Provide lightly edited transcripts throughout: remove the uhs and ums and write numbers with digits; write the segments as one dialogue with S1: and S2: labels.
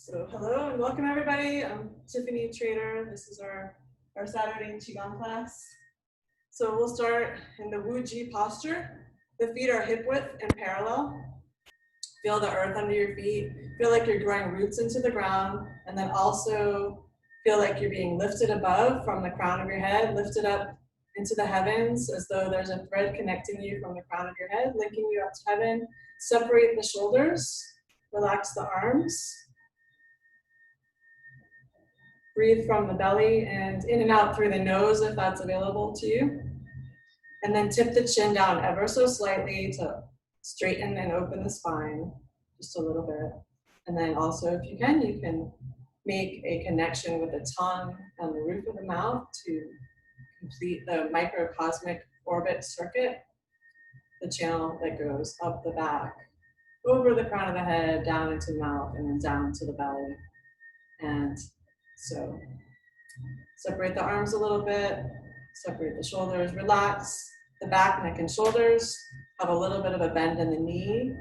S1: So hello and welcome everybody. I'm Tiffany Trader. This is our Saturday Qigong class. So we'll start in the Wuji posture. The feet are hip width and parallel. Feel the earth under your feet. Feel like you're growing roots into the ground, and then also feel like you're being lifted above from the crown of your head, lifted up into the heavens as though there's a thread connecting you from the crown of your head, linking you up to heaven. Separate the shoulders, relax the arms. Breathe from the belly and in and out through the nose if that's available to you. And then tip the chin down ever so slightly to straighten and open the spine just a little bit. And then also, if you can make a connection with the tongue and the roof of the mouth to complete the microcosmic orbit circuit, the channel that goes up the back, over the crown of the head, down into the mouth, and then down to the belly. And so separate the arms a little bit, separate the shoulders, relax the back, neck, and shoulders. Have a little bit of a bend in the knee,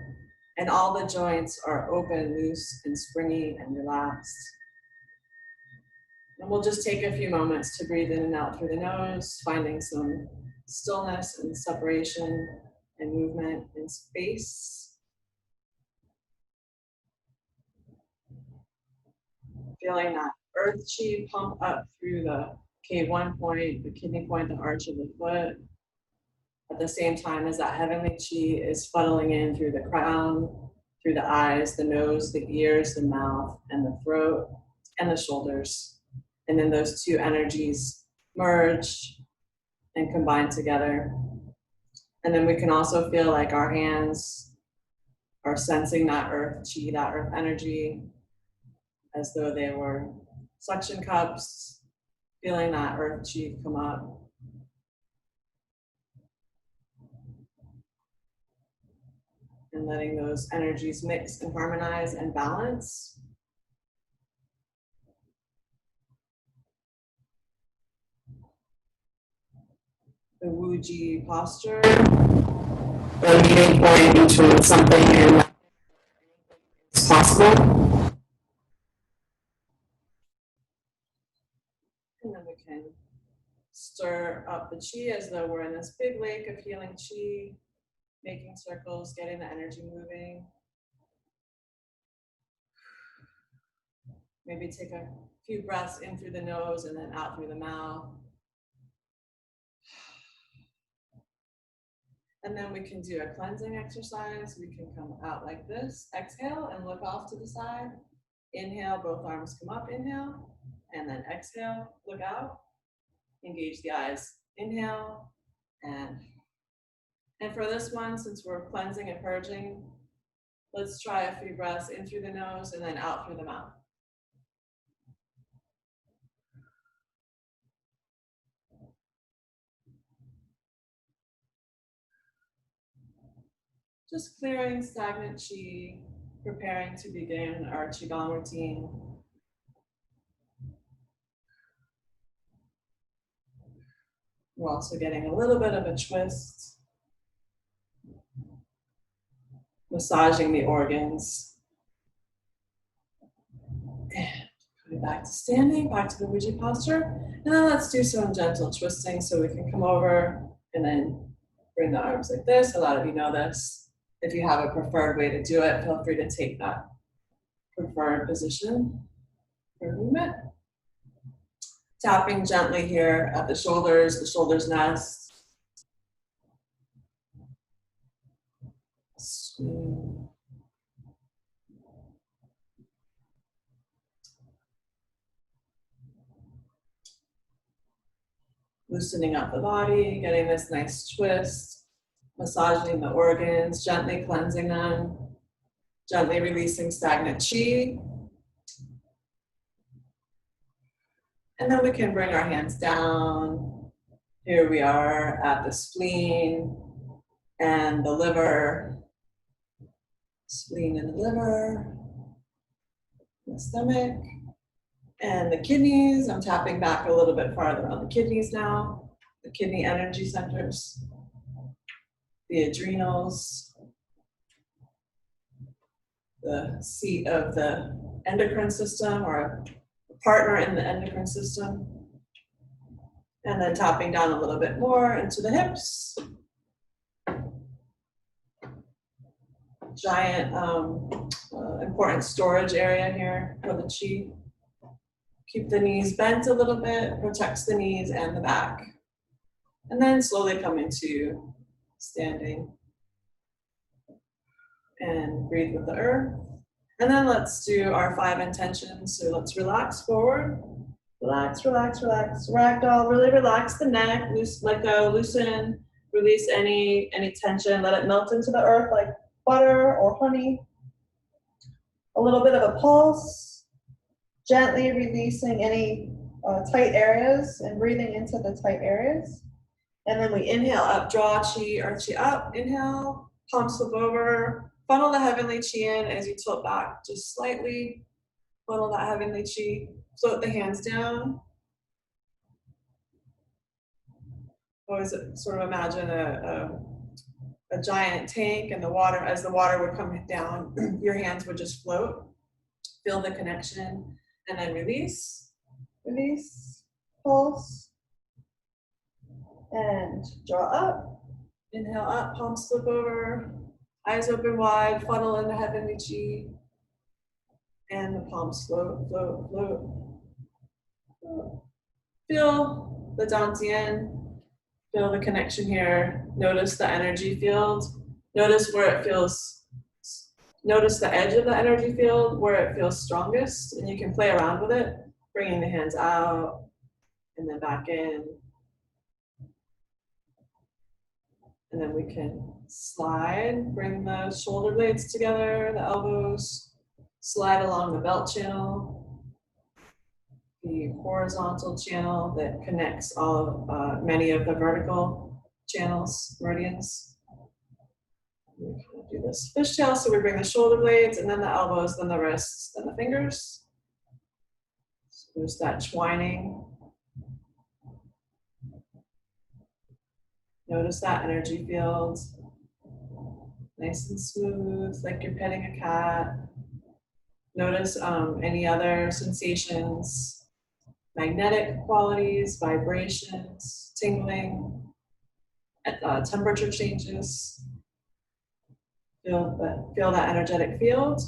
S1: and all the joints are open, loose, and springy and relaxed. And we'll just take a few moments to breathe in and out through the nose, finding some stillness and separation and movement in space. Feeling that earth chi pump up through the K1 point, the kidney point, the arch of the foot, at the same time as that heavenly chi is funneling in through the crown, through the eyes, the nose, the ears, the mouth, and the throat, and the shoulders. And then those two energies merge and combine together. And then we can also feel like our hands are sensing that earth chi, that earth energy, as though they were suction cups, feeling that earth chi come up. And letting those energies mix and harmonize and balance. The Wuji posture, the meeting point between something and is possible. And then we can stir up the chi as though we're in this big lake of healing chi, making circles, getting the energy moving. Maybe take a few breaths in through the nose and then out through the mouth. And then we can do a cleansing exercise. We can come out like this, exhale and look off to the side. Inhale, both arms come up, inhale, and then exhale, look out, engage the eyes, inhale, and for this one, since we're cleansing and purging, let's try a few breaths in through the nose and then out through the mouth. Just clearing stagnant chi, preparing to begin our Qigong routine. We're also getting a little bit of a twist, massaging the organs. And coming back to standing, back to the Wuji posture. And then let's do some gentle twisting so we can come over and then bring the arms like this. A lot of you know this. If you have a preferred way to do it, feel free to take that preferred position for movement. Tapping gently here at the shoulders nest. Loosening up the body, getting this nice twist, massaging the organs, gently cleansing them, gently releasing stagnant chi. And then we can bring our hands down. Here we are at the spleen and the liver. Spleen and the liver, the stomach, and the kidneys. I'm tapping back a little bit farther on the kidneys now. The kidney energy centers, the adrenals, the seat of the endocrine system or a partner in the endocrine system. And then tapping down a little bit more into the hips. Giant, important storage area here for the chi. Keep the knees bent a little bit, protects the knees and the back. And then slowly come into standing. And breathe with the earth. And then let's do our 5 intentions. So let's relax forward. Relax, relax, relax. Ragdoll, really relax the neck, let go, loosen, release any tension, let it melt into the earth like butter or honey. A little bit of a pulse, gently releasing any tight areas and breathing into the tight areas. And then we inhale up, draw chi or chi up, inhale, palms flip over, funnel the heavenly chi in as you tilt back just slightly, funnel that heavenly chi. Float the hands down. Always sort of imagine a giant tank and the water, as the water would come down, your hands would just float. Feel the connection and then release, release, pulse, and draw up. Inhale up, palms flip over, eyes open wide, funnel in the heavenly chi, and the palms float, float, float. Feel the dantian, feel the connection here. Notice the energy field. Notice where it feels, notice the edge of the energy field, where it feels strongest, and you can play around with it, bringing the hands out and then back in. And then we can slide, bring the shoulder blades together, the elbows, slide along the belt channel, the horizontal channel that connects many of the vertical channels, meridians. We can do this fishtail, so we bring the shoulder blades and then the elbows, then the wrists, then the fingers. So there's that twining. Notice that energy field. Nice and smooth, like you're petting a cat. Notice any other sensations. Magnetic qualities, vibrations, tingling, temperature changes. Feel that energetic field.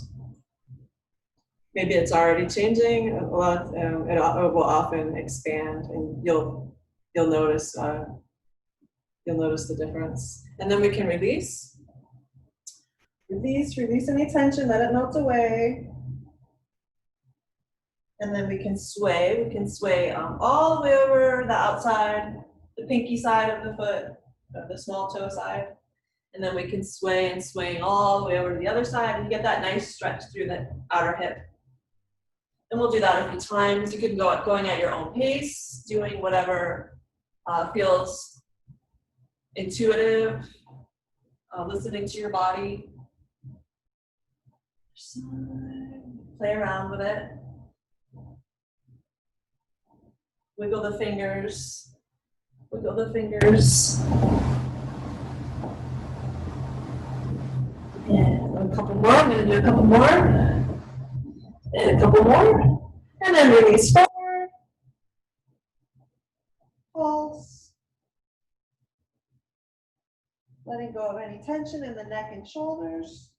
S1: Maybe it's already changing. It will often expand, and you'll notice the difference. And then we can release. Release any tension. Let it melt away. And then we can sway. We can sway all the way over the outside, the pinky side of the foot, of the small toe side. And then we can sway and swing all the way over to the other side and get that nice stretch through the outer hip. And we'll do that a few times. You can go going at your own pace, doing whatever feels intuitive, listening to your body. Play around with it. Wiggle the fingers. Wiggle the fingers. And a couple more. I'm going to do a couple more. And a couple more. And then release forward. Pulse. Letting go of any tension in the neck and shoulders.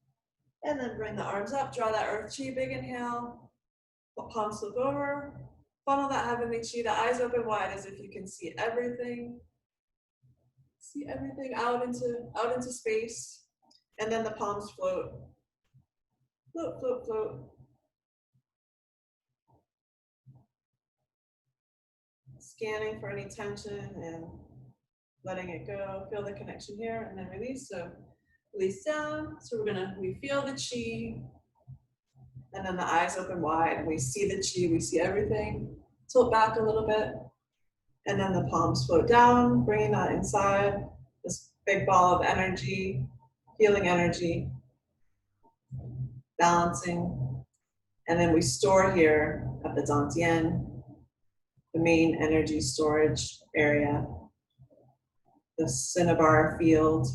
S1: And then bring the arms up. Draw that earth chi. Big inhale. Palms flip over. Funnel that heavenly chi, the eyes open wide as if you can see everything. See everything out into space. And then the palms float. Float, float, float. Scanning for any tension and letting it go. Feel the connection here and then release. So release down. So we feel the chi. And then the eyes open wide, and we see the chi, we see everything. Tilt back a little bit, and then the palms float down, bringing that inside, this big ball of energy, healing energy, balancing. And then we store here at the dantian, the main energy storage area, the cinnabar field.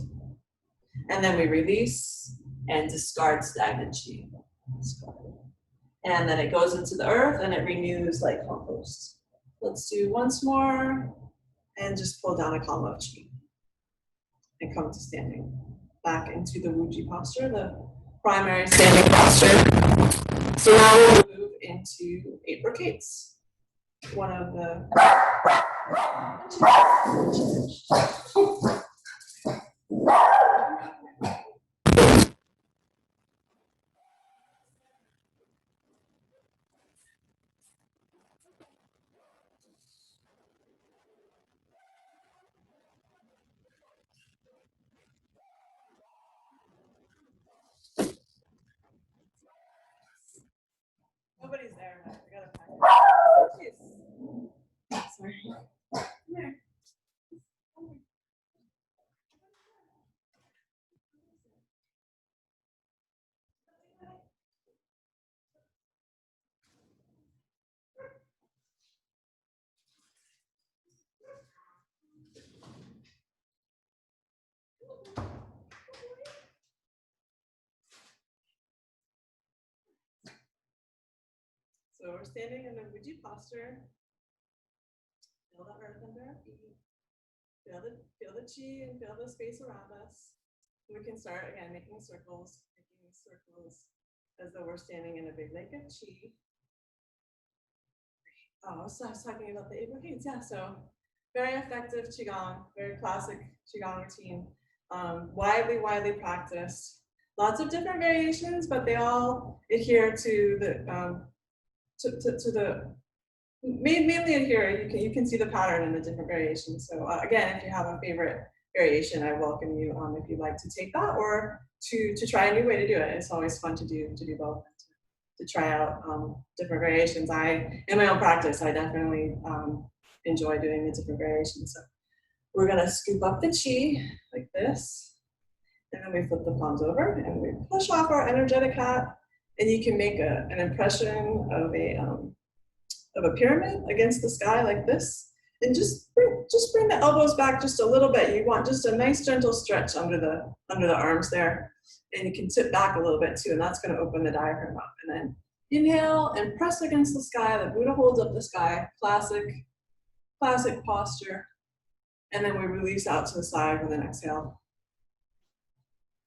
S1: And then we release and discard stagnant chi. and then it goes into the earth and it renews like compost. Let's do once more, and just pull down a column of Qi. And come to standing. Back into the Wuji posture, the primary standing posture. So now we'll move into Apricot. One of the nobody's there. I gotta find it. Jeez. Sorry. Come here. So we're standing in a Wuji posture. Feel the earth under our feet. Feel the Qi and feel the space around us. We can start again making circles as though we're standing in a big lake of Qi. Oh, so I was talking about the Apricot. Yeah, so very effective Qigong, very classic Qigong routine. Widely practiced. Lots of different variations, but they all adhere to the mainly adhere. You can see the pattern in the different variations. So again, if you have a favorite variation, I welcome you if you'd like to take that or to try a new way to do it. It's always fun to do both. To try out different variations. In my own practice, I definitely enjoy doing the different variations. So we're gonna scoop up the Qi like this, and then we flip the palms over and we push off our energetic hat, and you can make an impression of a pyramid against the sky like this, and just bring the elbows back just a little bit. You want just a nice gentle stretch under the arms there. And you can tip back a little bit too, and that's going to open the diaphragm up. And then inhale and press against the sky. The Buddha holds up the sky. Classic posture. And then we release out to the side with an exhale.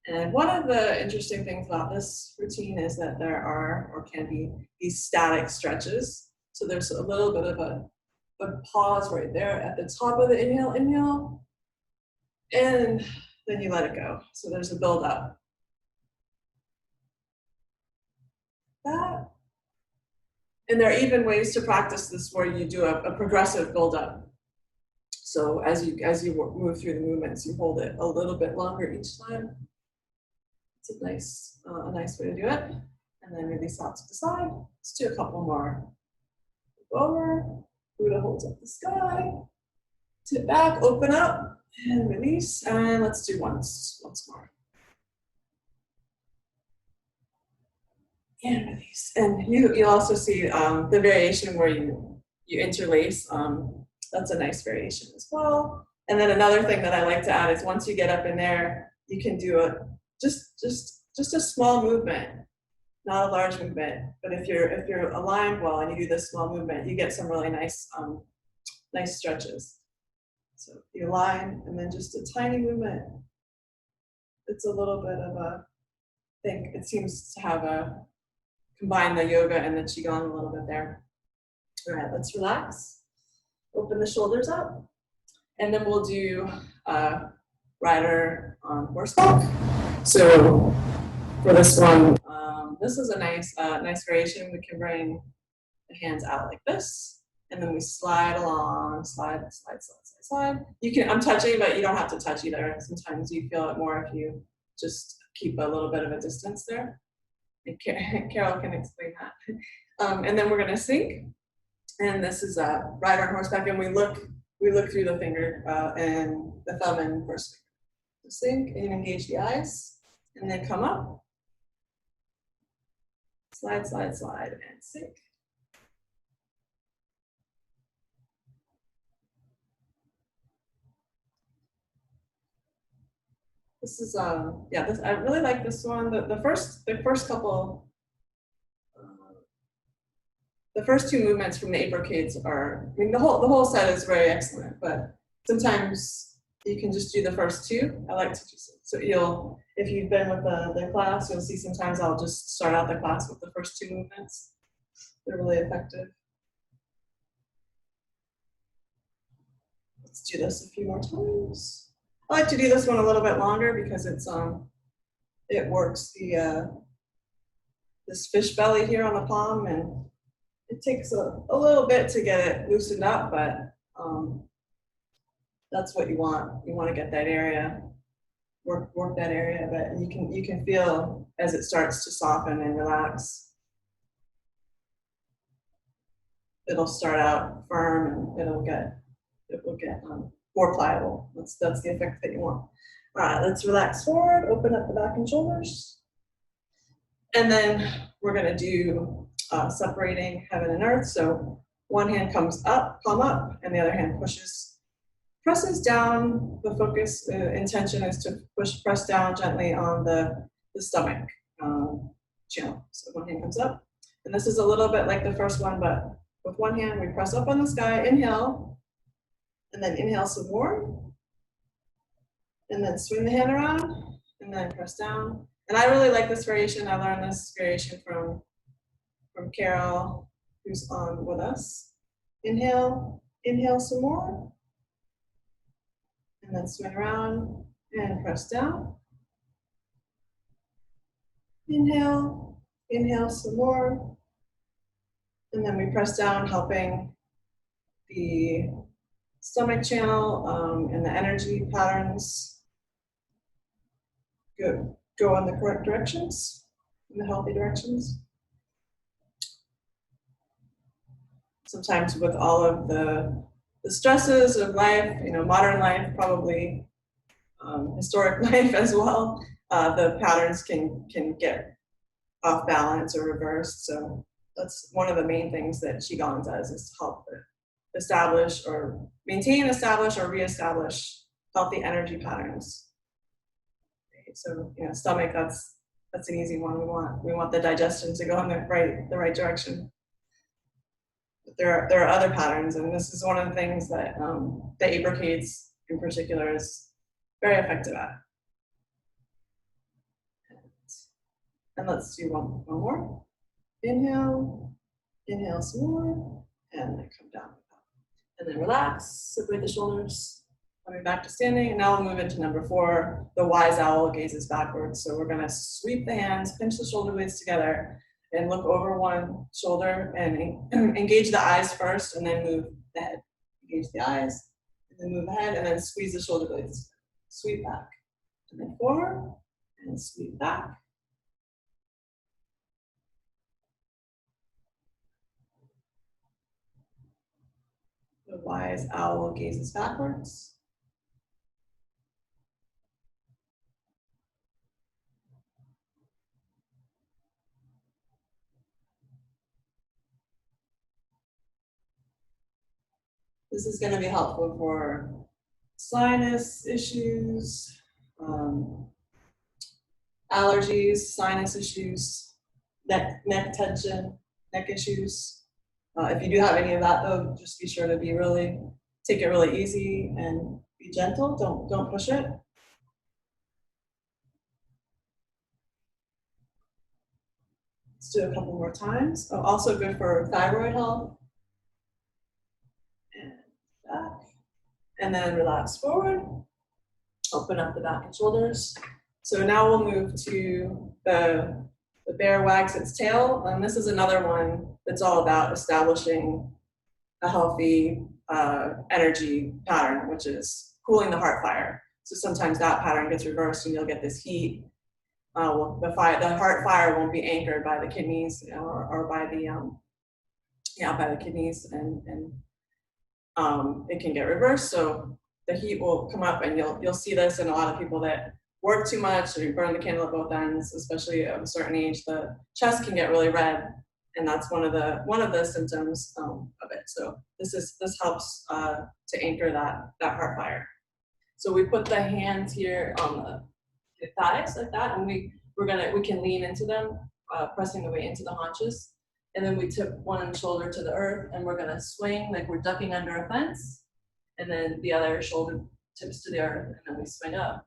S1: And one of the interesting things about this routine is that there are, or can be, these static stretches. So there's a little bit of a pause right there at the top of the inhale, and then you let it go. So there's a build up. That. And there are even ways to practice this where you do a progressive build-up. So as you move through the movements, you hold it a little bit longer each time. It's a nice way to do it. And then release out to the side. Let's do a couple more. Over. Buddha holds up the sky. Tip back, open up, and release. And let's do once more. And release. And you'll also see the variation where you interlace. That's a nice variation as well. And then another thing that I like to add is once you get up in there, you can do just a small movement, not a large movement. But if you're aligned well and you do this small movement, you get some really nice stretches. So you align and then just a tiny movement. It's a little bit of a thing. It seems to have combine the yoga and the Qigong a little bit there. All right, let's relax. Open the shoulders up. And then we'll do rider on horseback. So for this one, this is a nice variation. We can bring the hands out like this. And then we slide along, slide. You can, I'm touching, but you don't have to touch either. Sometimes you feel it more if you just keep a little bit of a distance there. Carol can explain that. And then we're going to sink. And this is a rider on horseback, and we look through the finger and the thumb and first finger. So sink and engage the eyes, and then come up. Slide, and sink. This is I really like this one. The first couple the first two movements from the Apricot are, I mean, the whole set is very excellent, but sometimes you can just do the first two. I like to just, so if you've been with the class, you'll see sometimes I'll just start out the class with the first two movements. They're really effective. Let's do this a few more times. I like to do this one a little bit longer because it works this fish belly here on the palm, and it takes a little bit to get it loosened up, but that's what you want. You want to get that area, work that area, but you can feel as it starts to soften and relax. It'll start out firm and it will get more pliable. That's the effect that you want. All right, let's relax forward, open up the back and shoulders. And then we're gonna do separating heaven and earth. So one hand comes up, palm up, and the other hand presses down. The focus, intention is to press down gently on the stomach channel. So one hand comes up. And this is a little bit like the first one, but with one hand, we press up on the sky, inhale, and then inhale some more. And then swing the hand around, and then press down. And I really like this variation. I learned this variation from Carol, who's on with us. Inhale some more. And then swing around and press down. Inhale some more. And then we press down, helping the stomach channel and the energy patterns go in the correct directions, in the healthy directions. Sometimes with all of the stresses of life, modern life, probably historic life as well, the patterns can get off balance or reversed. So that's one of the main things that Qigong does, is to help establish or maintain, establish or reestablish healthy energy patterns. Okay, so stomach, that's an easy one. We want the digestion to go in the right direction. But there are other patterns, and this is one of the things that the Apricots in particular is very effective at. And let's do one more. Inhale some more, and then come down. And then relax, separate the shoulders, coming back to standing. And now we'll move into number 4. The wise owl gazes backwards. So we're gonna sweep the hands, pinch the shoulder blades together, and look over one shoulder and engage the eyes first, and then move the head. Engage the eyes, and then move the head, and then squeeze the shoulder blades. Sweep back, and then forward, and sweep back. The wise owl gazes backwards. This is going to be helpful for sinus issues, allergies, sinus issues, neck tension, neck issues. If you do have any of that, though, just be sure to take it really easy and be gentle. Don't push it. Let's do a couple more times. Oh, also good for thyroid health. And back. And then relax forward. Open up the back and shoulders. So now we'll move to the bear wags its tail. And this is another one that's all about establishing a healthy energy pattern, which is cooling the heart fire. So sometimes that pattern gets reversed and you'll get this heat. The heart fire won't be anchored by the kidneys or by the kidneys, and it can get reversed. So the heat will come up, and you'll see this in a lot of people that work too much or you burn the candle at both ends, especially at a certain age. The chest can get really red, and that's one of the symptoms of it. So this helps to anchor that heart fire. So we put the hands here on the thighs like that, and we can lean into them, pressing the way into the haunches.
S2: And then we tip one shoulder to the earth, and we're gonna swing like we're ducking under a fence. And then the other shoulder tips to the earth, and then we swing up.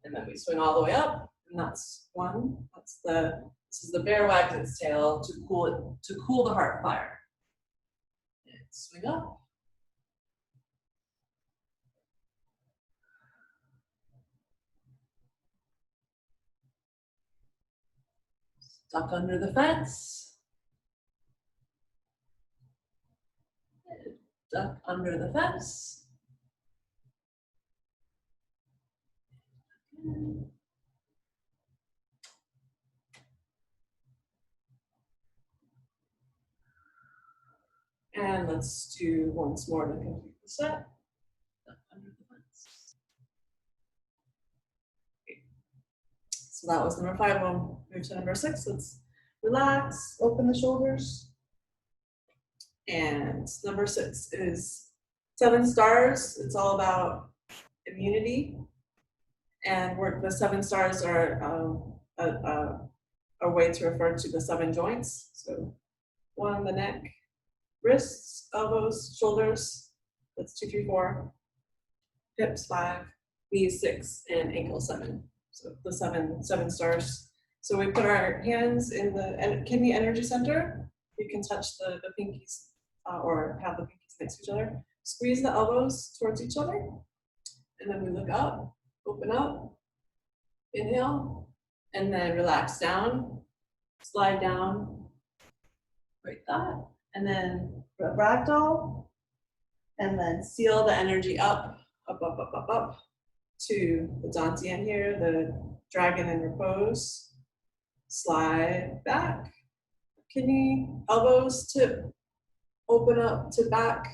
S2: And then we swing all the way up, and that's one. This is the bear wags its tail to cool the heart fire. And swing up. Duck under the fence. Duck under the fence. And let's do once more to complete the set. Duck under the fence. Okay. So that was number 5. We'll move to number 6. Let's relax, open the shoulders. And number 6 is 7 stars. It's all about immunity. And the 7 stars are a way to refer to the 7 joints. So 1, the neck, wrists, elbows, shoulders. That's 2, 3, 4. Hips 5, knees 6, and ankles 7. So the seven stars. So we put our hands in the kidney energy center. You can touch the pinkies or have the pinkies next to each other. Squeeze the elbows towards each other. And then we look up, open up, inhale, and then relax down, slide down, like that. And then ragdoll, and then seal the energy up, up, up, up, up, up to the dantian here, the dragon in repose. Slide back, kidney, elbows tip, open up to back,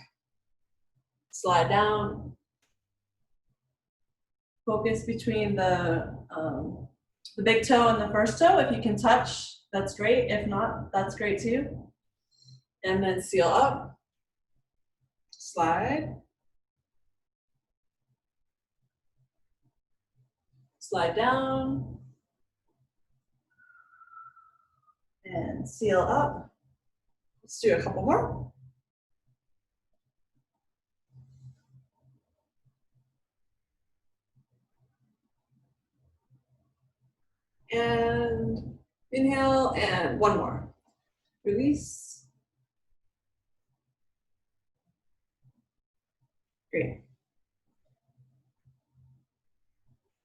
S2: slide down. Focus between the big toe and the first toe. If you can touch, that's great. If not, that's great too. And then seal up, slide, slide down, and seal up. Let's do a couple more. And inhale, and one more. Release. Great.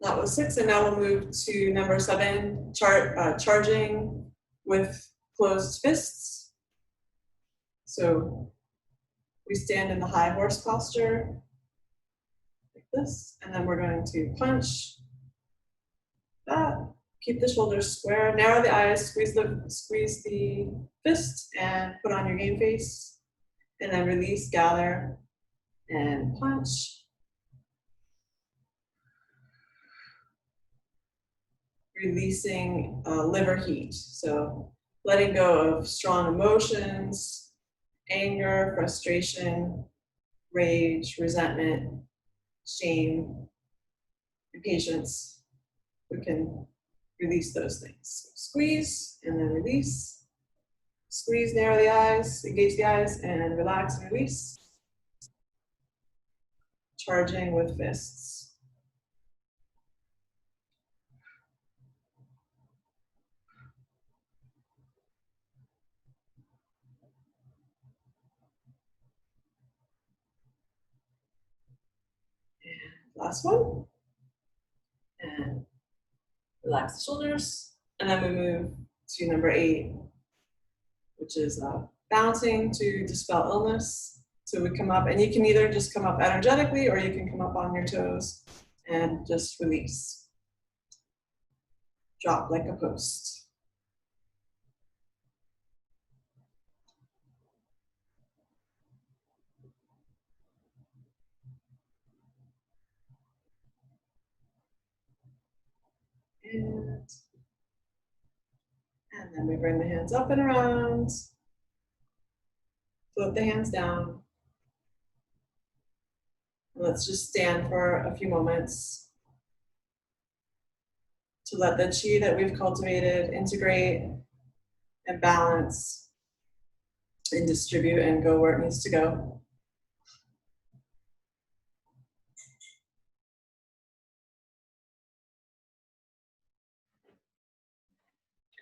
S2: That was 6, and now we'll move to number 7, charging with closed fists. So we stand in the high horse posture, like this, and then we're going to punch that. Keep the shoulders square, narrow the eyes, squeeze the fist, and put on your game face. And then release, gather, and punch. Releasing liver heat. So letting go of strong emotions, anger, frustration, rage, resentment, shame, impatience. We can release those things. So squeeze and then release. Squeeze, narrow the eyes, engage the eyes, and relax and release. Charging with fists. And last one. And relax the shoulders. And then we move to number 8, which is bouncing to dispel illness. So we come up, and you can either just come up energetically, or you can come up on your toes and just release. Drop like a post. And then we bring the hands up and around. Float the hands down. Let's just stand for a few moments to let the chi that we've cultivated integrate and balance
S1: and distribute and go where it needs to go.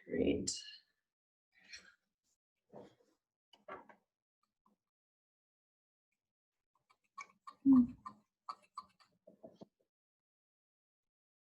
S2: Great.